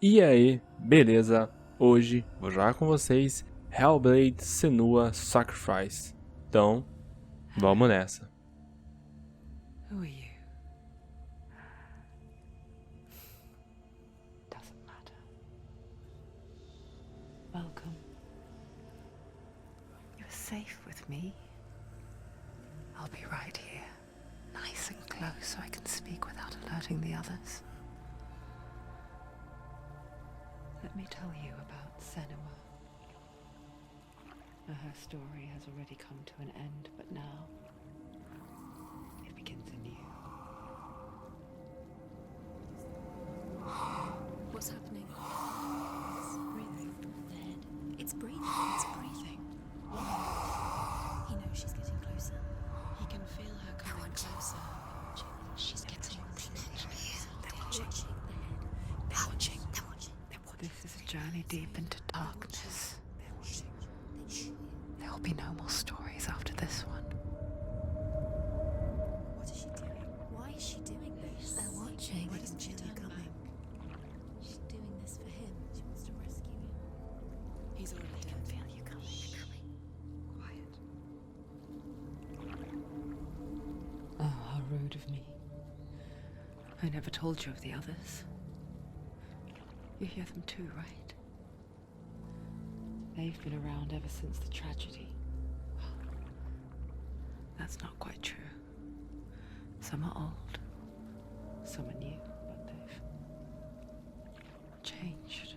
E aí, beleza? Hoje vou jogar com vocês Hellblade Senua Sacrifice. Então, vamos nessa. Who are you? Doesn't matter. Welcome. You're safe with me. I'll be right here, nice and close so I can speak without alerting the others. Let me tell you about Senua. Her story has already come to an end, but now it begins anew. What's happening? It's breathing. The head. It's breathing. It's breathing. Why? He knows she's getting closer. He can feel her coming closer. She's getting closer. They're watching. The head. They're watching. They're watching. This is a journey deep into darkness. They're watching. There will be no more stories after this one. What is she doing? Why is she doing this? They're watching. Why doesn't she turn coming? She's doing this for him. She wants to rescue him. He's already dead. I can feel you coming. Quiet. Oh, how rude of me. I never told you of the others. You hear them too, right? They've been around ever since the tragedy. Well, that's not quite true. Some are old, some are new, but they've changed.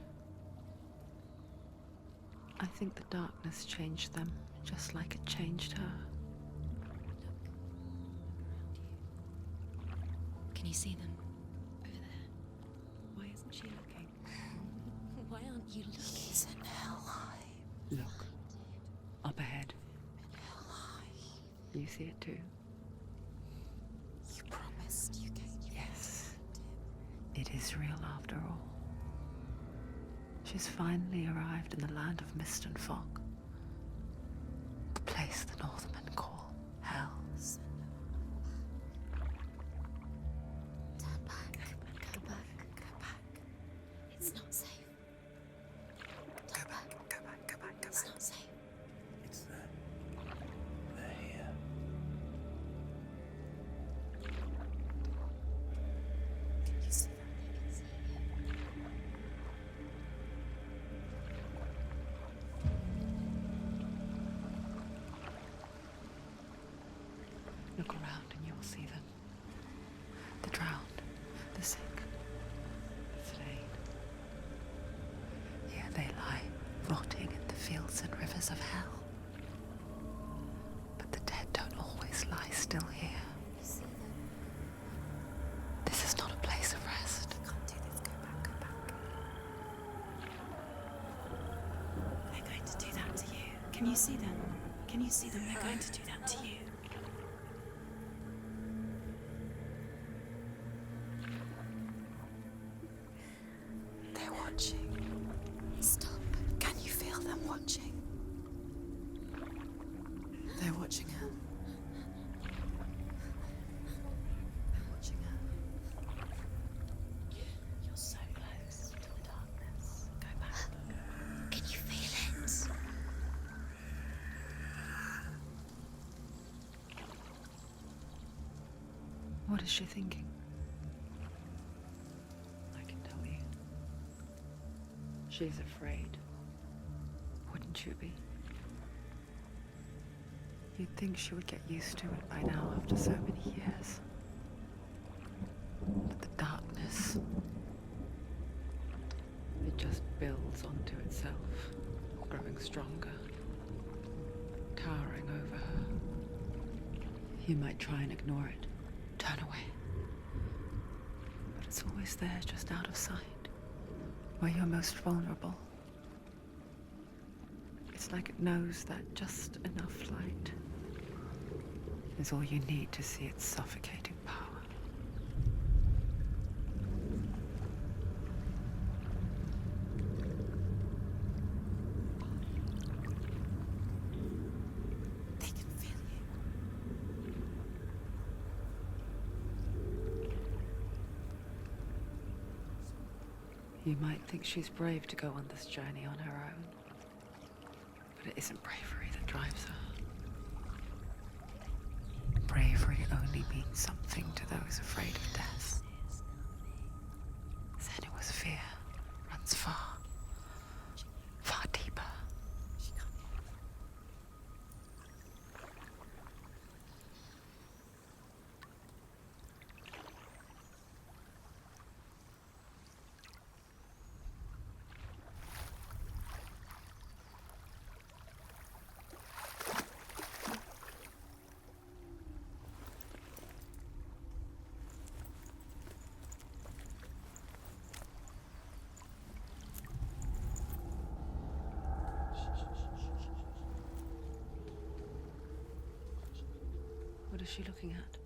I think the darkness changed them, just like it changed her. Can you see them? Over there. Why isn't she looking? Why aren't you looking? He's in hell high. Look, up ahead. Hell high. You see it too? You promised you gave you. Yes. It is real after all. She's finally arrived in the land of mist and fog. The place the Northmen call hell. Turn back. Go back. Go back. It's not safe. Turn back. Go back. It's not safe. It's there. They're here. Can you see them? I can see it. Look around and you will see them. The drowned, the sick, the slain. Here they lie, rotting in the fields and rivers of hell. But the dead don't always lie still here. You see them? This is not a place of rest. You can't do this. Go back. Go back. They're going to do that to you. Can you see them? Can you see them? They're going to do that to you. They're watching. Stop. Can you feel them watching? They're watching her. They're watching her. You're so close to the darkness. Go back. Can you feel it? What is she thinking? I can tell you. She's afraid. Wouldn't you be? You'd think she would get used to it by now after so many years. But the darkness, it just builds onto itself, growing stronger, towering over her. You might try and ignore it, turn away. But it's always there, just out of sight, where you're most vulnerable. It's like it knows that just enough light is all you need to see its suffocating power. They can feel you. You might think she's brave to go on this journey on her own, but it isn't bravery that drives her. Bravery only means something to those afraid of death. Senua's fear runs far, far deeper. What is she looking at?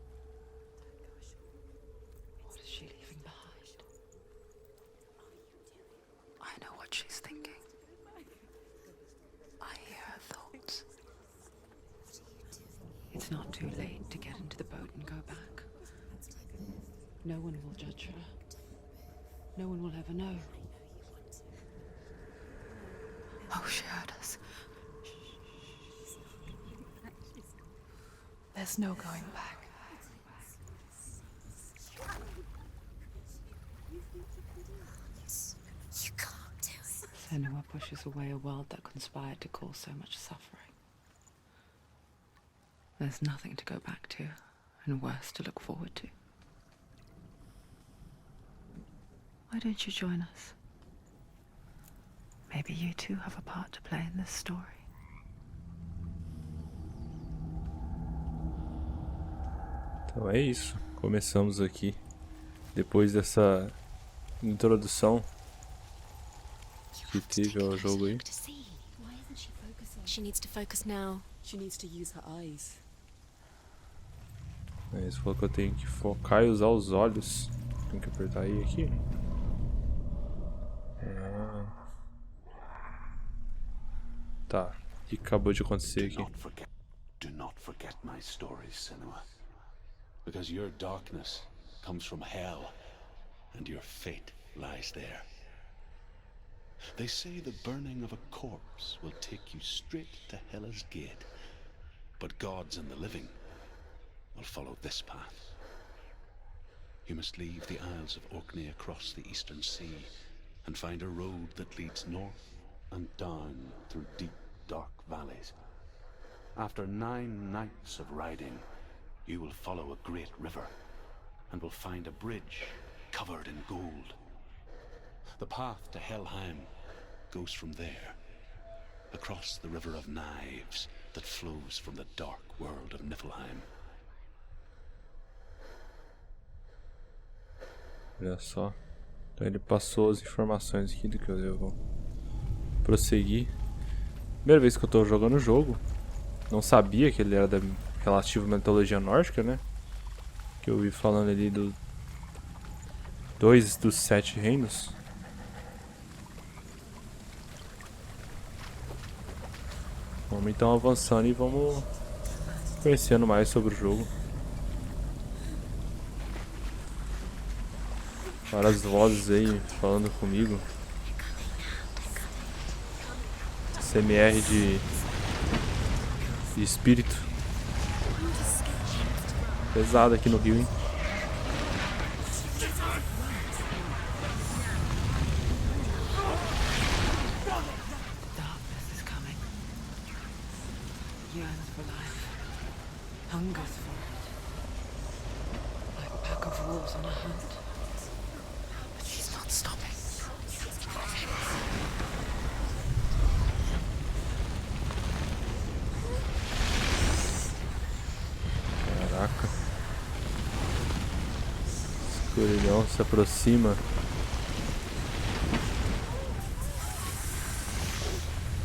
What is she leaving behind? I know what she's thinking. I hear her thoughts. It's not too late to get into the boat and go back. No one will judge her. No one will ever know. Oh, she heard us. There's no going back. You can't do it. Senua pushes away a world that conspired to cause so much suffering. There's nothing to go back to, and worse to look forward to. Why don't you join us? Maybe you too have a part to play in this story. Então é isso, começamos aqui, depois dessa introdução que teve ao jogo aí. Why isn't she focusing? She needs to focus now. She needs to use her eyes. É isso, falou que eu tenho que focar e usar os olhos. Tenho que apertar I aqui. Tá, o que acabou de acontecer aqui? Do not forget my stories, Senua. Because your darkness comes from hell, and your fate lies there. They say the burning of a corpse will take you straight to Hela's gate, but gods and the living will follow this path. You must leave the Isles of Orkney across the eastern sea, and find a road that leads north and down through deep, dark valleys. After 9 nights of riding, you will follow a great river, and will find a bridge covered in gold. The path to Helheim goes from there, across the River of Knives that flows from the dark world of Niflheim. Olha só. Então ele passou as informações aqui do que eu vou prosseguir. Primeira vez que eu tô jogando o jogo. Não sabia que ele era da relativa mitologia nórdica, né? Que eu vi falando ali do 2 dos 7 reinos. Vamos então avançando e vamos conhecendo mais sobre o jogo. Várias vozes aí falando comigo. CMR de espírito. Pesado aqui no Rio, hein? Darkness is coming. Yearns for life. Hungers for it. Like a pack of wolves on a hunt. But she's not stopping. Caraca. Escuridão se aproxima.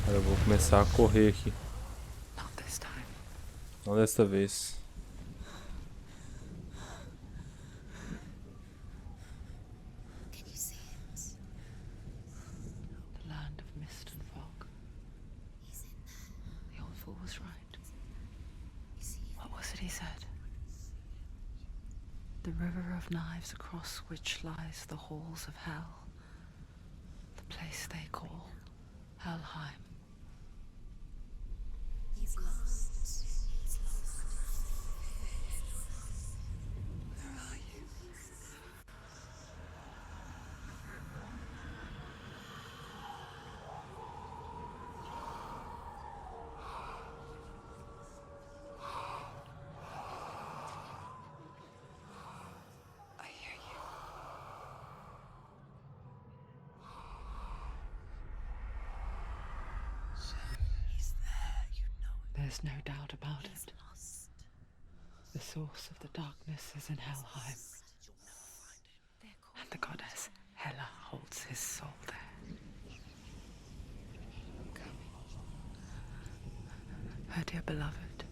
Agora eu vou começar a correr aqui. Not this time. Não desta vez. Can you see it? The land of mist and fog. He's in there. The old fool was right. You see it? What was it he said? The river of knives across which lies the halls of hell. place they call Helheim. He's lost. He's lost. Where are you? I hear you. He's there, you know it. There's no doubt about He's it. lost. The source of the darkness is in Helheim, You'll never find him. They're and the goddess Hela holds his soul there. Her dear beloved.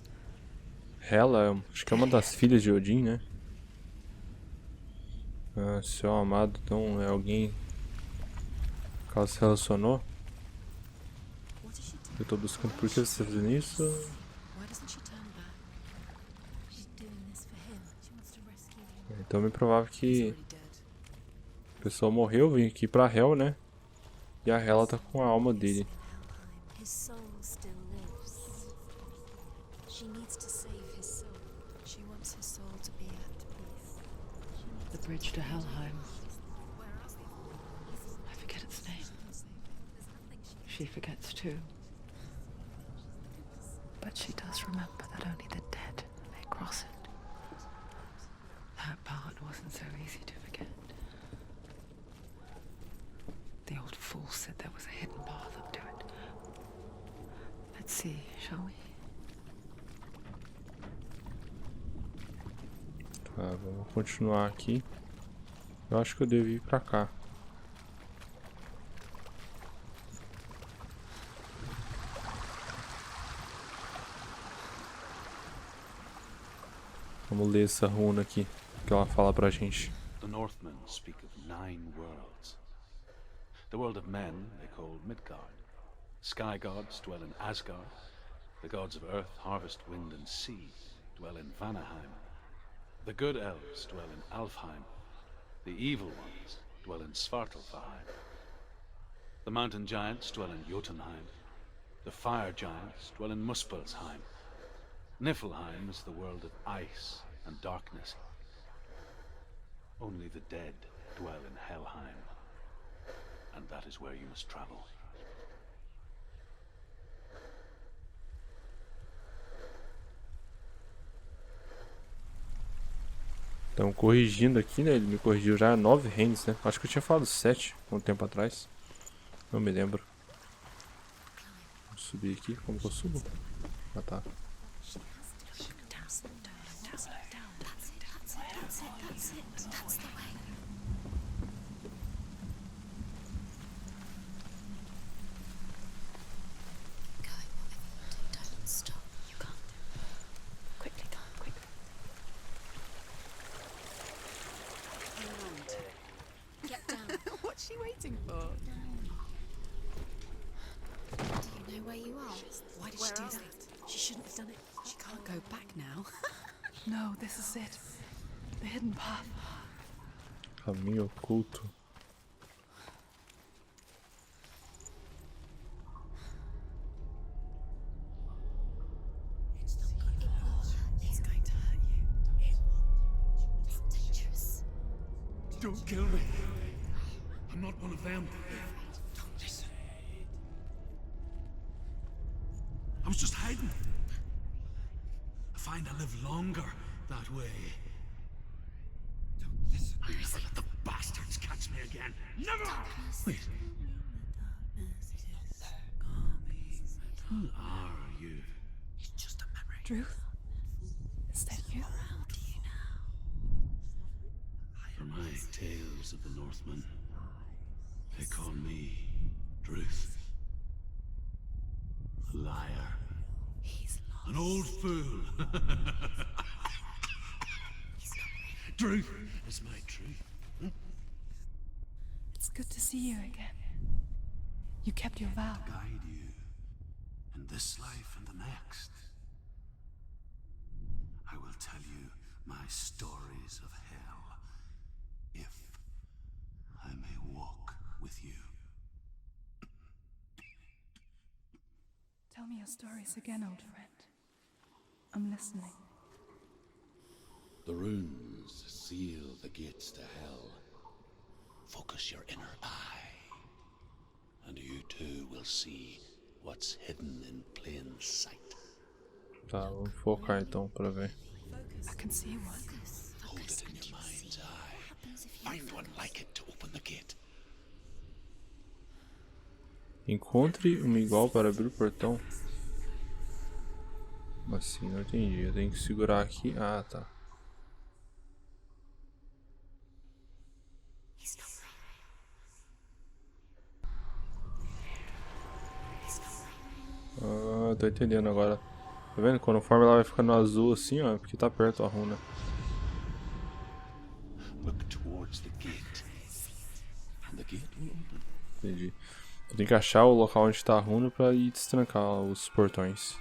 Hela, acho que é uma das filhas de Odin, né? Ah, seu amado, então é alguém que ela se relacionou. What does she do? Eu tô buscando por que você está fazendo isso. Why doesn't she turn back? She's doing this for him. She wants to rescue him. Então é bem provável He's que already dead. a pessoa morreu, vim aqui pra Hel, né? E a Hela tá com a alma dele. His soul still lives. She needs to save his soul. She wants his soul to be at peace. The bridge to Helheim. I forget its name. She forgets too. But she does remember that only the dead may cross it. That part wasn't so easy to forget. The old fool said there was a hidden path up to it. Let's see, shall we? Tá, vamos continuar aqui. Eu acho que eu devo ir pra cá. Vamos ler essa runa aqui, que ela fala pra gente. The Northmen speak of 9 worlds. The world of men they call Midgard. Sky gods dwell in Asgard. The gods of earth, harvest, wind, and sea dwell in Vanaheim. The good elves dwell in Alfheim. The evil ones dwell in Svartalfheim. The mountain giants dwell in Jotunheim. The fire giants dwell in Muspelheim. Niflheim is the world of ice and darkness. Only the dead dwell in Helheim. And that is where you must travel. Então, corrigindo aqui, né? Ele me corrigiu já 9 hands, né? Acho que eu tinha falado 7 um tempo atrás. Não me lembro. Vou subir aqui. Como que eu subo? Ah, tá. That's the way. Going whatever you do, don't stop. You can't. Quickly, go, quickly. Get down. What's she waiting for? Do you know where you are? Why did she do that? She shouldn't have done it. She can't go back now. No, this is it. The hidden path. Caminho oculto. It's going to hurt you. It's dangerous. Don't kill me. I'm not one of them. Don't listen. I was just hiding. I find I live longer that way. Don't listen. I'll never let the bastards catch me again. Never! Wait. Who are you? It's just a memory. Druth? Is that you? Around you now. For my tales of the Northmen, they call me Druth. A liar. He's lost. An old fool. Truth is my truth. It's good to see you again. You kept your vow. Guide you in this life and the next. I will tell you my stories of hell, if I may walk with you. stories again, old friend. I'm listening. The runes seal the gates to hell. Focus your inner eye, and you too will see what's hidden in plain sight. Tá, vamos focar então pra ver. I can see one. Hold it in your mind's eye. Find one like it to open the gate. Encontre uma igual para abrir o portão. Como assim? Não entendi. Eu tenho que segurar aqui. Ah, tá. Ah, tô entendendo agora. Tá vendo? Conforme ela vai ficando azul assim, ó, é porque tá perto a runa. Look towards the gate, and the gate will open. Entendi. Eu tenho que achar o local onde tá a runa pra ir destrancar os portões.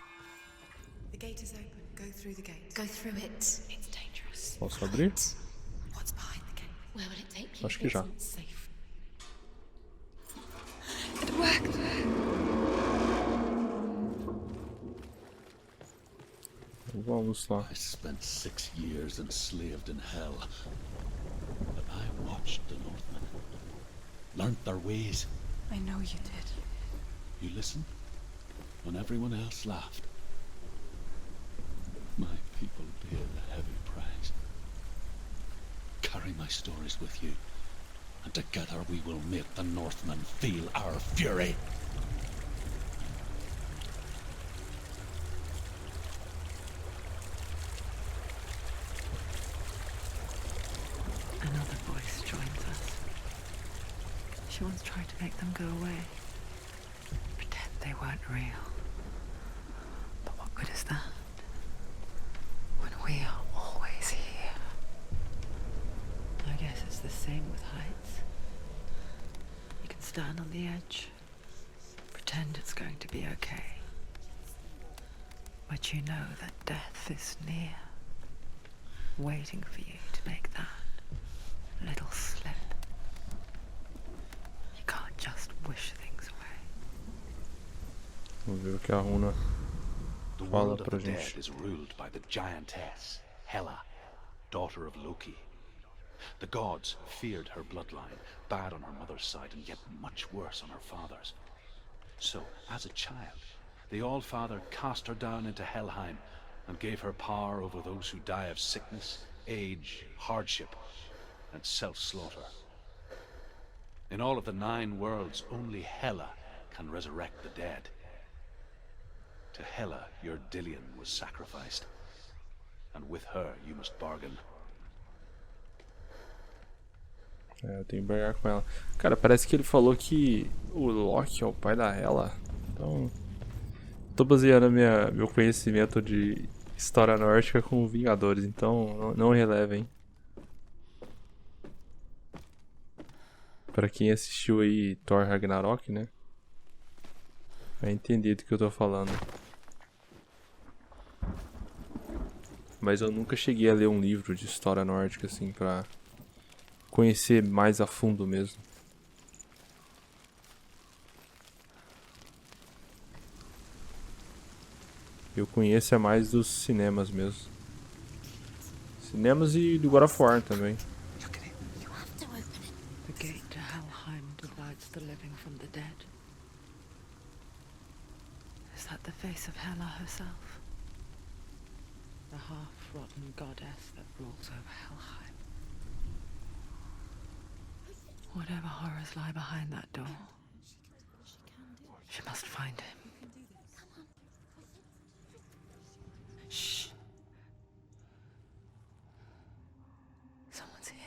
The gate is open. Go through the gate. Go through it. It's dangerous. Posso abrir? What's behind the gate? Where will it take you? Acho que já. It's safe. It worked. Vamos lá. I spent 6 years enslaved in hell, but I watched the Northmen, learnt their ways. I know you did. You listened when everyone else laughed. My people paid a heavy price. Carry my stories with you, and together we will make the Northmen feel our fury. Another voice joins us. She once tried to make them go away. Pretend they weren't real. But what good is that? When we are always here. I guess it's the same with heights. You can stand on the edge, pretend it's going to be okay. But you know that death is near, waiting for you to make that little slip. You can't just wish things away. Vamos ver o que a runa The fala world of pra the dead gente. is ruled by the giantess, Hela, daughter of Loki. The gods feared her bloodline, bad on her mother's side and yet much worse on her father's. So, as a child, the All-Father cast her down into Helheim and gave her power over those who die of sickness, age, hardship, and self-slaughter. In all of the 9 worlds, only Hela can resurrect the dead. To Hela, your Dillion was sacrificed, and with her you must bargain. É, eu tenho que brigar com ela. Cara, parece que ele falou que o Loki é o pai da Hela. Então, tô baseando meu conhecimento de história nórdica com Vingadores. Então, não relevem. Pra quem assistiu aí Thor Ragnarok, né? Vai entender do que eu tô falando. Mas eu nunca cheguei a ler um livro de história nórdica assim pra conhecer mais a fundo mesmo. Eu conheço é mais dos cinemas mesmo. Cinemas e do God of War também. You have to open it. The gate to Helheim divides the living from the dead. Is that the face of Hela herself? The half-rotten goddess that rules over Helheim. Whatever horrors lie behind that door, she must find him. Shh. Someone's here.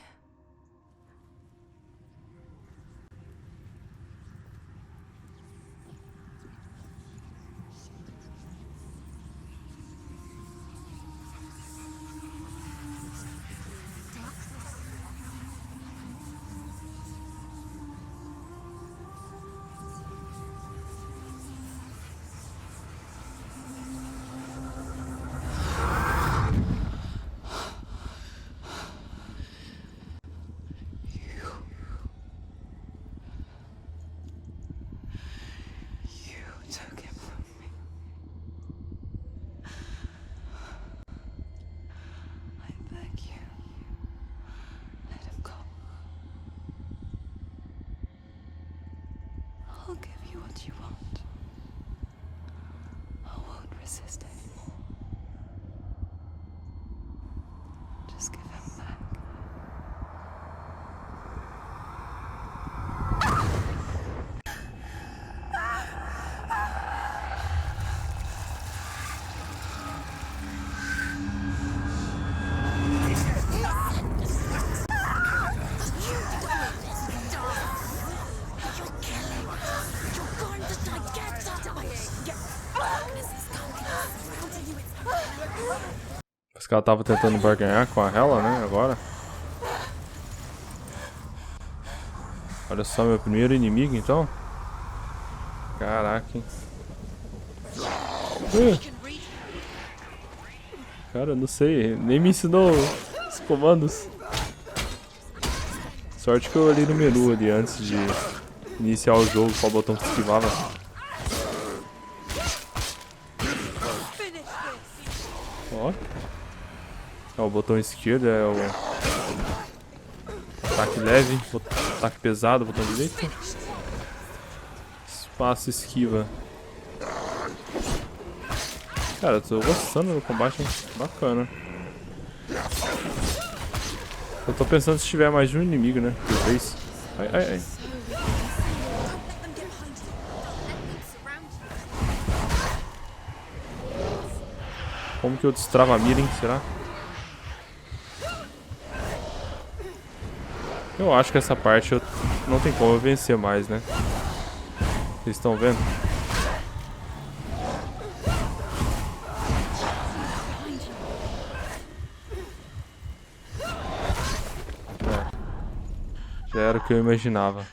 Parece que ela tava tentando barganhar com a Hela, né? Agora. Olha só, meu primeiro inimigo, então. Caraca, hein. Cara, eu não sei. Nem me ensinou os comandos. Sorte que eu olhei no menu ali antes de iniciar o jogo, qual botão que esquivava. Ó. É, o botão esquerdo é o ataque leve, ataque pesado, botão direito. Espaço, esquiva. Cara, eu tô gostando do combate, hein? Bacana. Eu tô pensando se tiver mais de um inimigo, né? Por vez. Ai, ai, ai. Como que eu destravo a mira, hein? Será? Eu acho que essa parte não tem como eu vencer mais, né? Vocês estão vendo? É. Já era o que eu imaginava.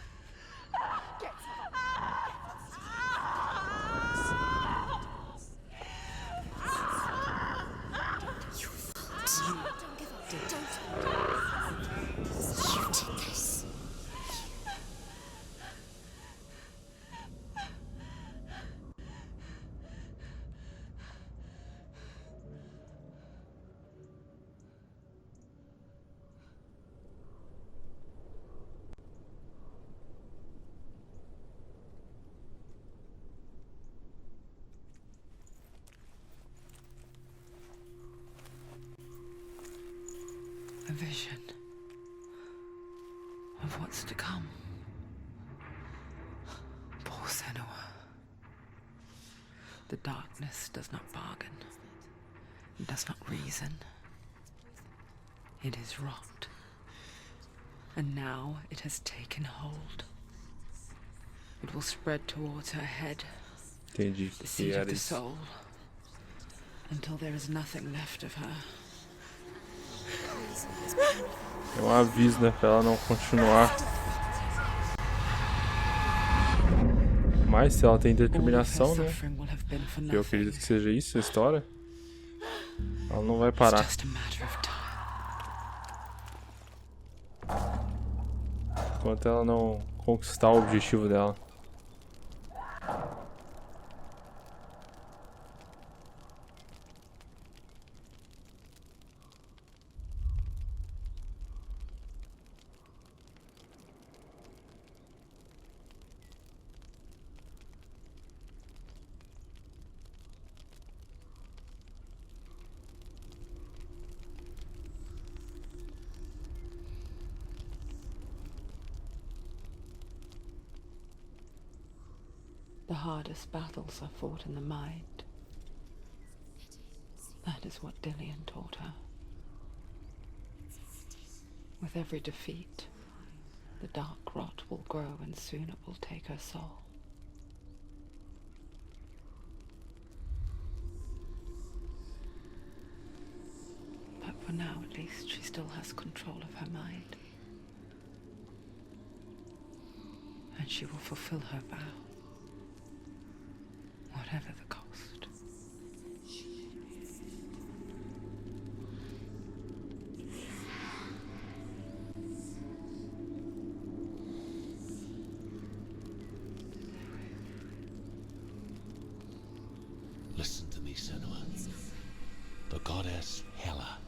A vision of what's to come. Poor Senua. The darkness does not bargain. It does not reason. It is rot. And now it has taken hold. It will spread towards her head, Entendi the que seat era of the isso. soul, until there is nothing left of her. É um aviso, né? Pra ela não continuar. Mas se ela tem determinação, né? Que eu acredito que seja isso, a história. Ela não vai parar. Enquanto ela não conquistar o objetivo dela. The hardest battles are fought in the mind. That is what Dillian taught her. With every defeat, the dark rot will grow and soon it will take her soul. But for now, at least, she still has control of her mind. And she will fulfill her vow. Whatever the cost. Listen to me, Senua. The goddess Hela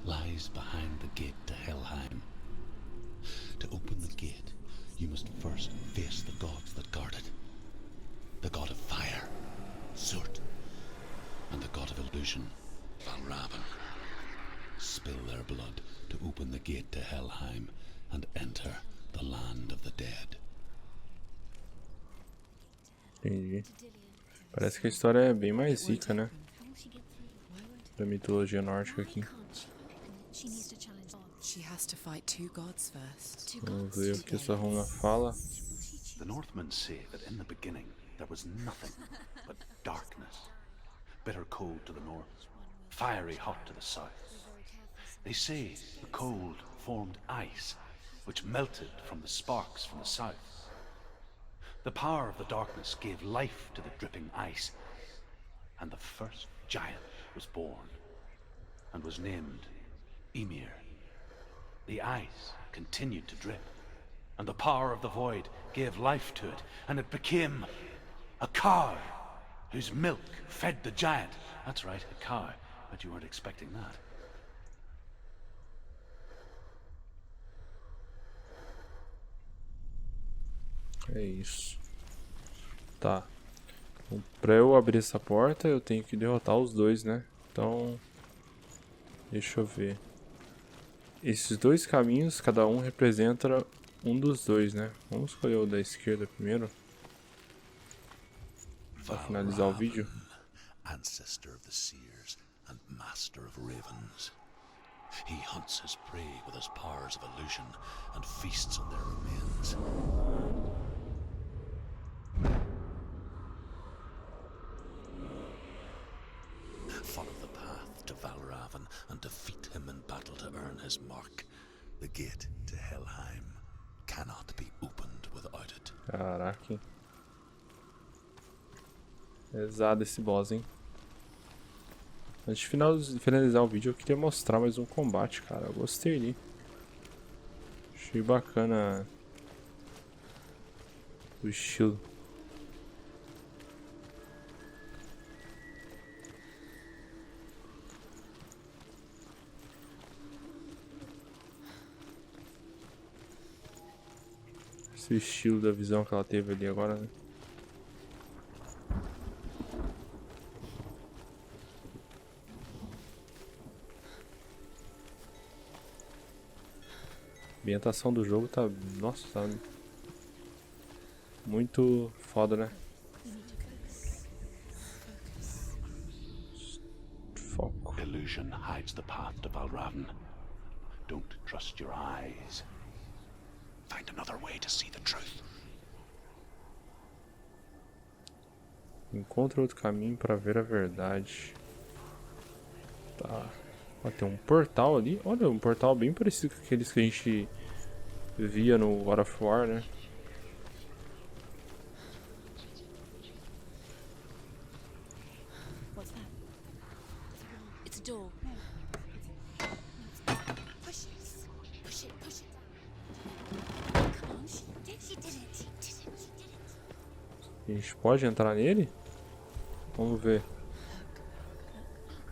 lies behind the gate to Helheim. To open the gate, you must first face the gods that guard it. The god of fire, Surt, and the god of illusion, Valravan. Spill their blood to open the gate to Helheim and enter the land of the dead. Entendi. Parece que a história é bem mais rica, né? Da mitologia nórdica aqui. Vamos ver o que essa runa fala. The Northmen say that in the beginning there was nothing but darkness. Bitter cold to the north, fiery hot to the south. They say the cold formed ice, which melted from the sparks from the south. The power of the darkness gave life to the dripping ice, and the first giant was born, and was named Ymir. The ice continued to drip, and the power of the void gave life to it, and it became a cow, whose milk fed the giant. That's right, a cow, but you weren't expecting that. É isso. Tá. Pra eu abrir essa porta, eu tenho que derrotar os dois, né? Então, deixa eu ver. Esses dois caminhos, cada um representa um dos dois, né? Vamos escolher o da esquerda primeiro. Pra finalizar o vídeo. Ancestor of the seers and master of ravens. He hunts his prey with his powers of illusion and feasts on their remains. Follow the path to Valravan and defeat him in battle to earn his mark. The gate to Helheim cannot be opened without it. Caraca. Pesado esse boss, hein? Antes de finalizar o vídeo, eu queria mostrar mais um combate, cara. Eu gostei ali. Achei bacana o estilo. Esse estilo da visão que ela teve ali agora, né? A ambientação do jogo tá... Nossa, tá... muito foda, né? Foco. Illusion hides the path to Valravan. Don't trust your eyes. Find another way to see the truth. Encontre outro caminho para ver a verdade. Tá. Ó, tem um portal ali. Olha, um portal bem parecido com aqueles que a gente via no God of War, né? What's that? It's a door. Push it. Push it. Push it. Come on. She did it. She did it. A gente pode entrar nele? Vamos ver.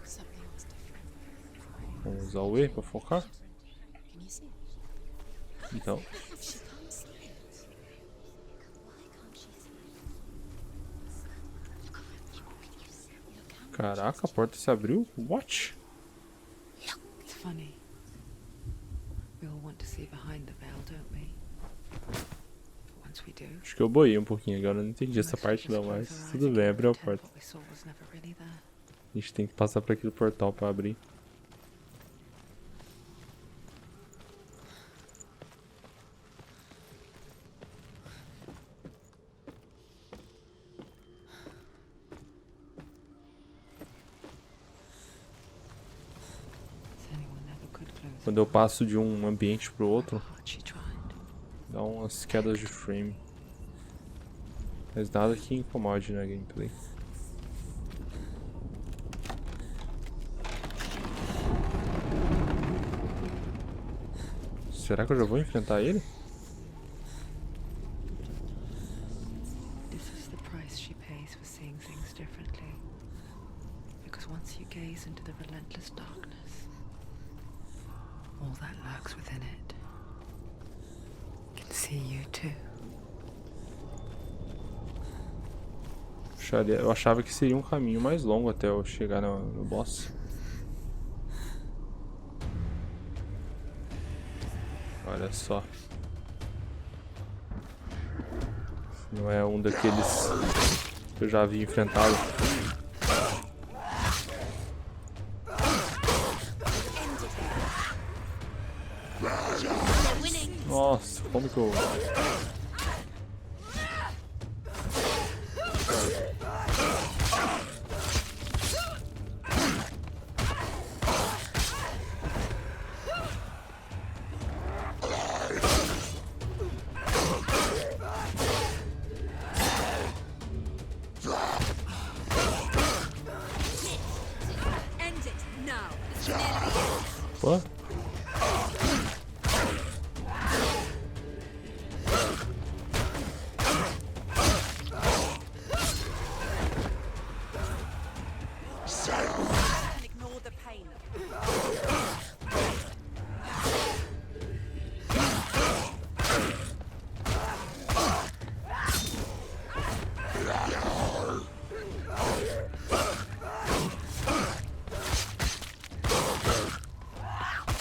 Something was different. Vamos usar o E para focar? Can you see? Então. She can't see it. Why can't she see it? Caraca, a porta se abriu? What? It's funny. We all want to see behind the veil, don't we? But once we do, Acho que eu boiei um pouquinho agora, eu não entendi essa parte não, mas tudo bem, abriu a porta. what we saw was never really there. A gente tem que passar por aquele portal para abrir. Senua never could close Quando eu passo de um ambiente pro outro, hard she tried. dá umas quedas de frame. Mas nada que incomode na gameplay. Será que eu já vou enfrentar ele? This is the price she pays for seeing things differently. Because once you gaze into the relentless darkness, all that lurks within it can see you too. Eu achava que seria um caminho mais longo até eu chegar no boss. Olha só. Não é um daqueles que eu já havia enfrentado. Nossa, como que eu... Pô. Ignore the pain.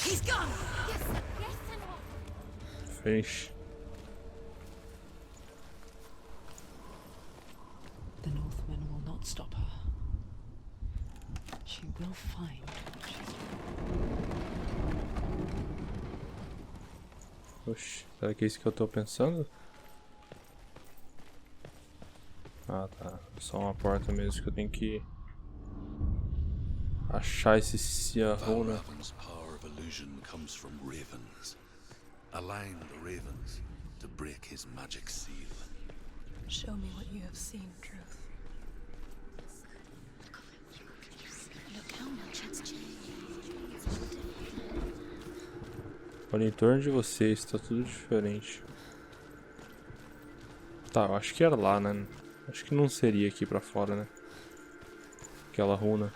He's gone. Yes, yes, Senua. Finish. The Northmen will not stop her. She will find what she's Oxi, será que é isso que eu tô pensando? Ah, tá. Só uma porta mesmo que eu tenho que achar esse Ciarrona. Valravan's power of illusion comes from ravens. Align the ravens to break his magic seal. Show me what you have seen, Truth. Look how much it's changed. Olha em torno de vocês, tá tudo diferente. Tá, eu acho que era lá, né? Acho que não seria aqui pra fora, né? Aquela runa.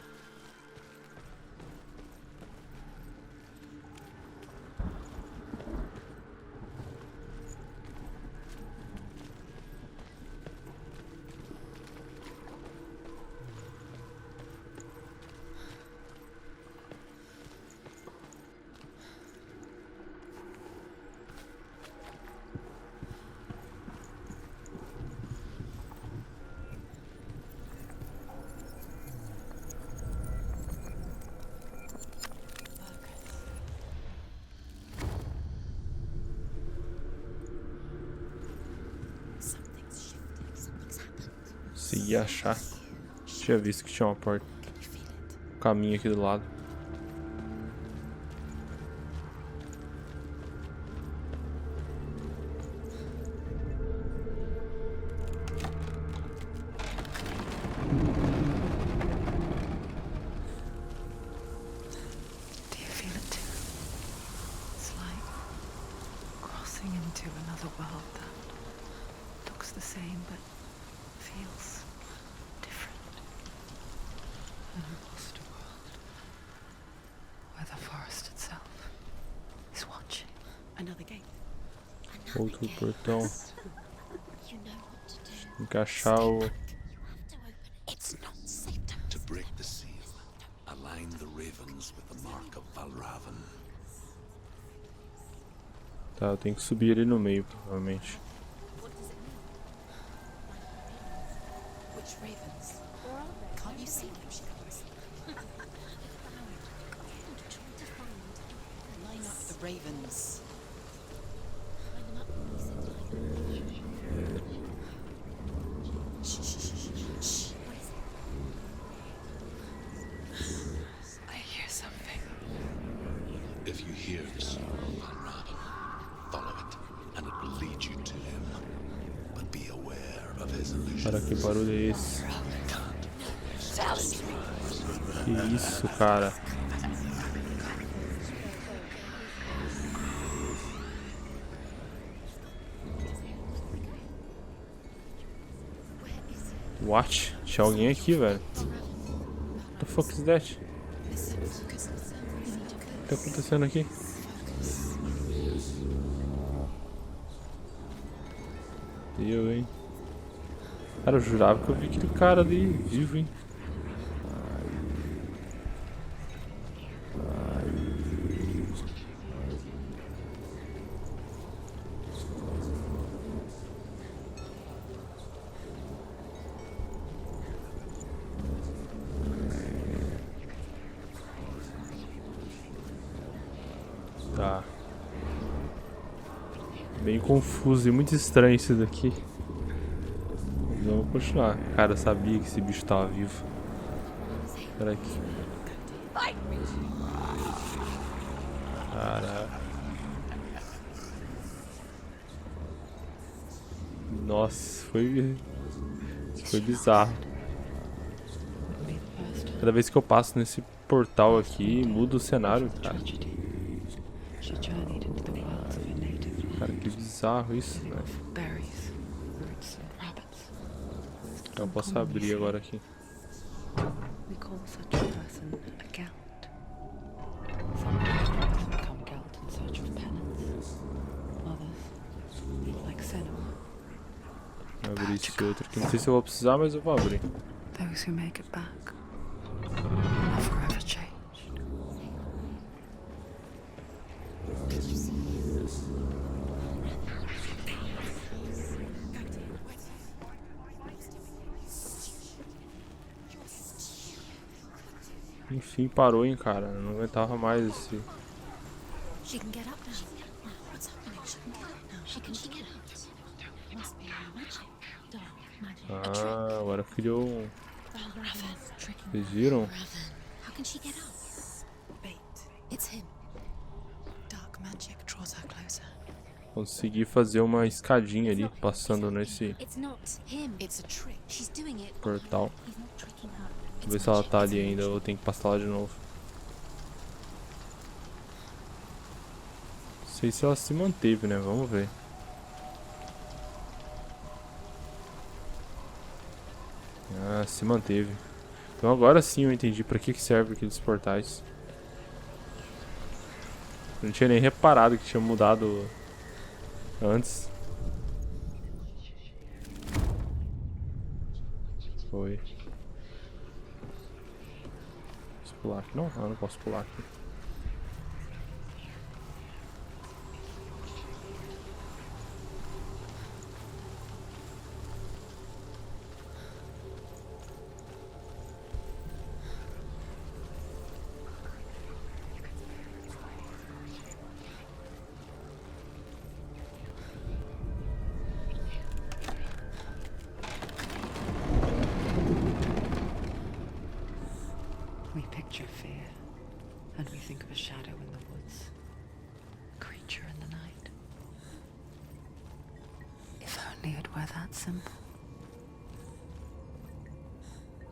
Something's shifted. Something's happened. Consegui achar. Tinha visto que tinha uma porta. Can you feel it? Um caminho aqui do lado. Do you feel it too? It's like crossing into another world that looks the same but feels different. An imposter world where the forest itself is watching. Another gate. Outro portão. You know what to do. Encaixar o... You have to open it. It's not safe to To break the seal, align the ravens with the mark of Valravan. Tá, eu tenho que subir ele no meio, provavelmente. What does it mean? Which ravens? Can't you see them? She comes. Trying to find. Line up the ravens. Line them up. You said line them. Shh, shh, shh, shh, shh. What is it? I hear something. If you hear the sound of Valravan, follow it, and it will lead you to him. But be aware of his illusion. Cara, que barulho é esse? Can't Que isso, cara? What? Tinha alguém aqui, velho. What the fuck is that? O que tá acontecendo aqui? Eu, hein? Cara, eu jurava que eu vi aquele cara ali vivo, hein? Tá. Bem confuso e muito estranho isso daqui. Mas vamos continuar. Cara, eu sabia que esse bicho tava vivo. Espera aqui. Caraca. Nossa, foi bizarro. It'll be the first Cada vez que eu passo nesse portal aqui, muda o cenário, cara. She journeyed into the worlds of her native land. Cara, que bizarro isso, né? For berries, roots, and rabbits. Eu posso abrir agora aqui. We call such a person a Gelt. Some Gelt become Gelt in search of penance. Others, like Senua, Vou abrir esse outro aqui. Não sei se eu vou precisar, mas eu vou abrir. those who make it back are forever changed. Enfim, parou, hein, cara. Eu não aguentava mais esse... She can get up now. What's happening? She can get up now. She can get up. Must be magic. Dark magic. Ah, agora criou um... Raven tricking. Vocês viram? Raven. How can she get up? Bait. It's him. Dark magic draws her closer. Consegui fazer uma escadinha ali, passando nesse It's not him. It's a trick. She's doing it. portal. He's not tricking her. Vou ver se ela tá ali ainda, ou tem que passar lá de novo. Não sei se ela se manteve, né? Vamos ver. Ah, se manteve. Então agora sim eu entendi pra que serve aqueles portais. Eu não tinha nem reparado que tinha mudado antes. Foi. Posso pular aqui? Não, não posso pular aqui. We picture fear, and we think of a shadow in the woods, a creature in the night. If only it were that simple.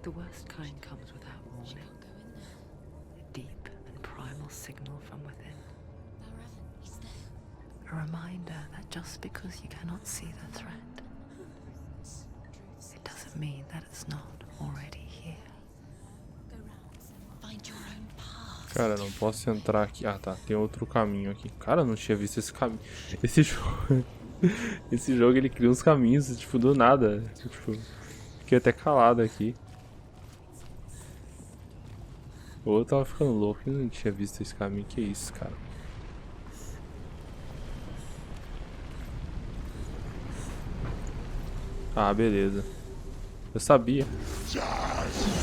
The worst kind comes without warning. A deep and primal signal from within. A reminder that just because you cannot see the threat, it doesn't mean that it's not already here. Cara, não posso entrar aqui. Ah, tá. Tem outro caminho aqui. Cara, eu não tinha visto esse caminho. Esse jogo... Esse jogo, ele cria uns caminhos, tipo, do nada. Tipo, fiquei até calado aqui. Ou eu tava ficando louco e não tinha visto esse caminho. Que isso, cara. Ah, beleza. Eu sabia.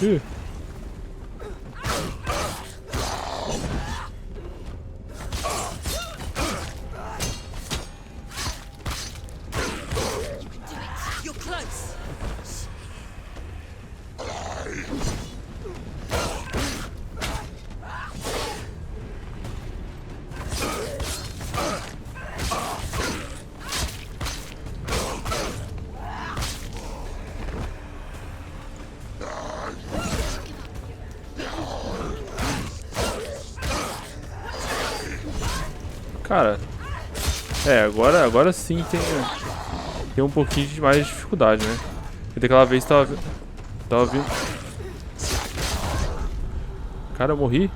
Ih. You're close. Cara, agora sim tem um pouquinho de mais dificuldade, né? Porque daquela vez tava vindo. Cara, eu morri?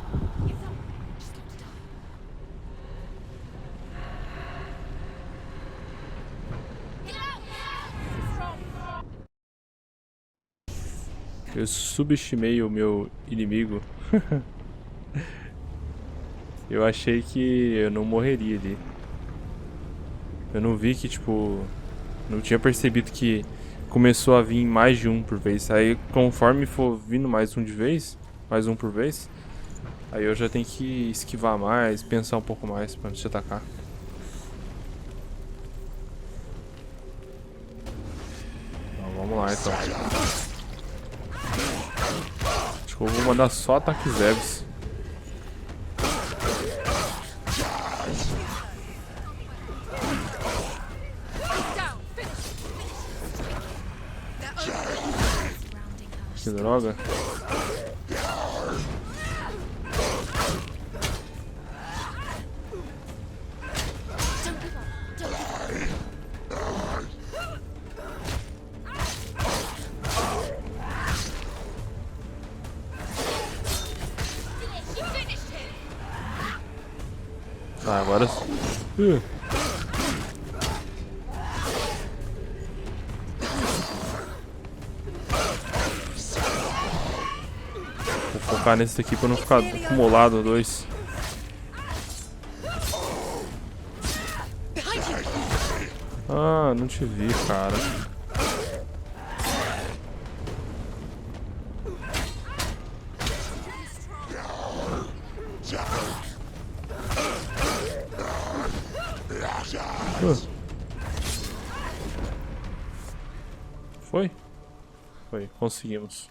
Eu subestimei o meu inimigo. Eu achei que eu não morreria ali. Eu não vi que, tipo... Não tinha percebido que começou a vir mais de um por vez. Aí, conforme for vindo mais um de vez, mais um por vez, aí eu já tenho que esquivar mais, pensar um pouco mais pra não te atacar. Então, vamos lá, então. Acho que eu vou mandar só ataques leves. Que droga. Ah, agora... Vou focar nesse aqui pra não ficar acumulado dois. Ah, não te vi, cara. Foi? Foi, conseguimos.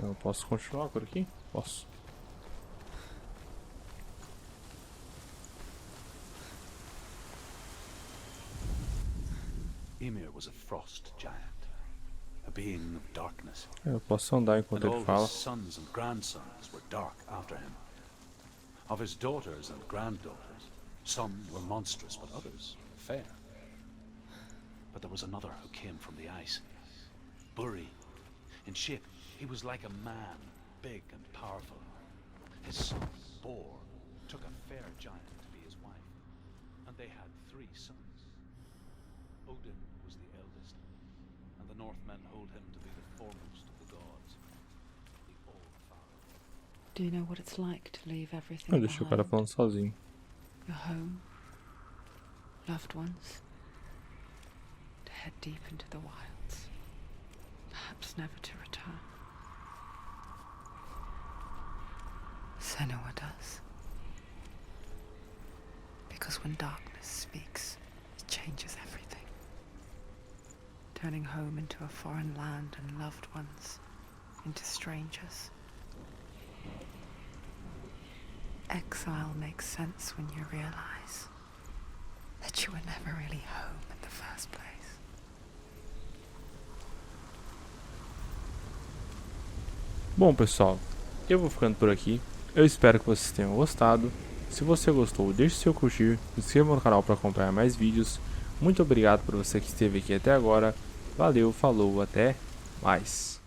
Eu posso continuar por aqui? Posso. Ymir was a frost giant, a being of darkness. Eu posso andar enquanto And ele all fala. his sons and grandsons were dark after him. Of his daughters and granddaughters, some were monstrous, but others fair. But there was another who came from the ice. Buri. In shape, he was like a man, big and powerful. His son, Bor, took a fair giant to be his wife, and they had 3 sons. Odin was the eldest, and the Northmen hold him to be the foremost of the gods, the All-Father. Do you know what it's like to leave everything Ah, deixa o cara behind? falando sozinho. Your home, loved ones, to head deep into the wilds, perhaps never to return. Senua does. Because when darkness speaks, it changes everything. Turning home into a foreign land and loved ones into strangers. Exile makes sense when you realize that you were never really home in the first place. Bom, pessoal, eu vou ficando por aqui. Eu espero que vocês tenham gostado. Se você gostou, deixe seu curtir, se inscreva no canal para acompanhar mais vídeos. Muito obrigado por você que esteve aqui até agora. Valeu, falou, até mais.